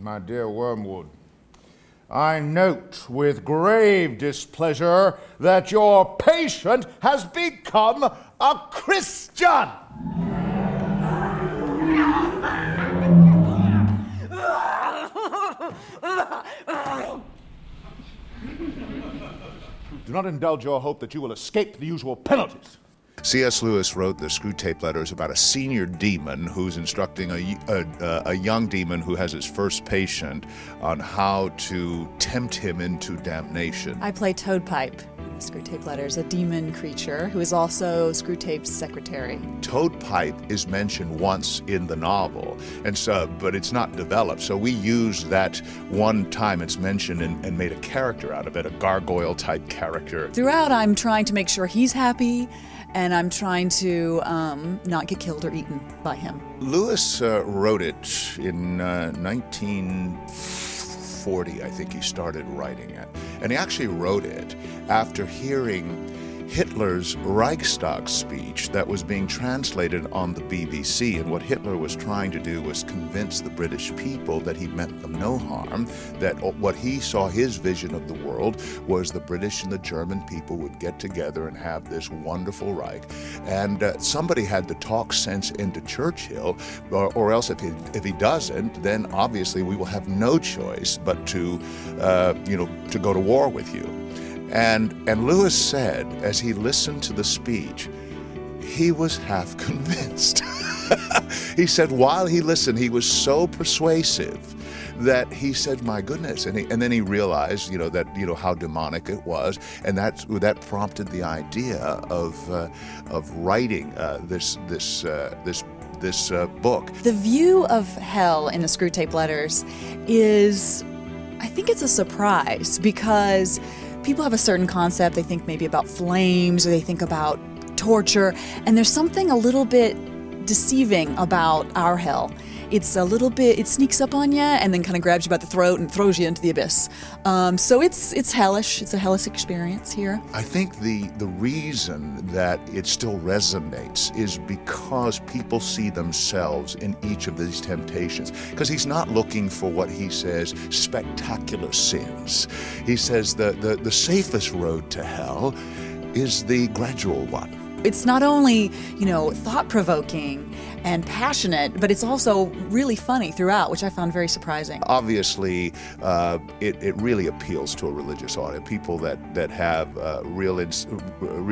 My dear Wormwood, I note with grave displeasure that your patient has become a Christian. Do not indulge your hope that you will escape the usual penalties. C.S. Lewis wrote the Screwtape letters about a senior demon who's instructing a young demon who has his first patient on how to tempt him into damnation. I play Toadpipe in the Screwtape letters, a demon creature who is also Screwtape's secretary. Toadpipe is mentioned once in the novel, but it's not developed. So we used that one time it's mentioned and made a character out of it, a gargoyle-type character. Throughout, I'm trying to make sure he's happy, and I'm trying to not get killed or eaten by him. Lewis wrote it in 1940, I think he started writing it. And he actually wrote it after hearing Hitler's Reichstag speech that was being translated on the BBC, and what Hitler was trying to do was convince the British people that he meant them no harm, that what he saw, his vision of the world, was the British and the German people would get together and have this wonderful Reich. And somebody had to talk sense into Churchill, or else if he doesn't, then obviously we will have no choice but to go to war with you. And Lewis said, as he listened to the speech, he was half convinced. He said while he listened, he was so persuasive that he said, my goodness, and then he realized, how demonic it was, and that prompted the idea of writing this book. The view of hell in the Screwtape letters is, I think it's a surprise, because people have a certain concept. They think maybe about flames, or they think about torture, and there's something a little bit deceiving about our hell. It's a little bit, it sneaks up on you and then kind of grabs you by the throat and throws you into the abyss. So it's hellish. It's a hellish experience here. I think the reason that it still resonates is because people see themselves in each of these temptations. Because he's not looking for what he says, spectacular sins. He says the safest road to hell is the gradual one. It's not only, thought-provoking and passionate, but it's also really funny throughout, which I found very surprising. Obviously, it really appeals to a religious audience, people that have real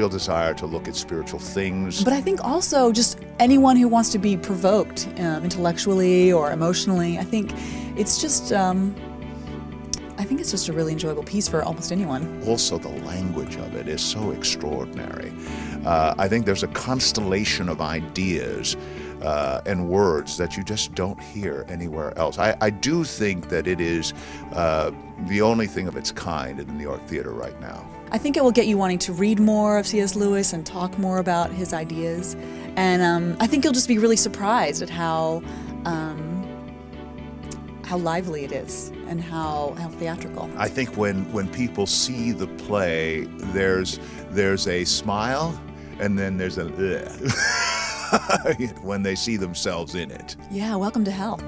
desire to look at spiritual things. But I think also just anyone who wants to be provoked intellectually or emotionally. I think it's just a really enjoyable piece for almost anyone. Also, the language of it is so extraordinary. I think there's a constellation of ideas and words that you just don't hear anywhere else. I do think that it is the only thing of its kind in the New York theater right now. I think it will get you wanting to read more of C.S. Lewis and talk more about his ideas. And I think you'll just be really surprised at how lively it is and how theatrical. I think when people see the play, there's a smile, and then there's a when they see themselves in it. Yeah, welcome to hell.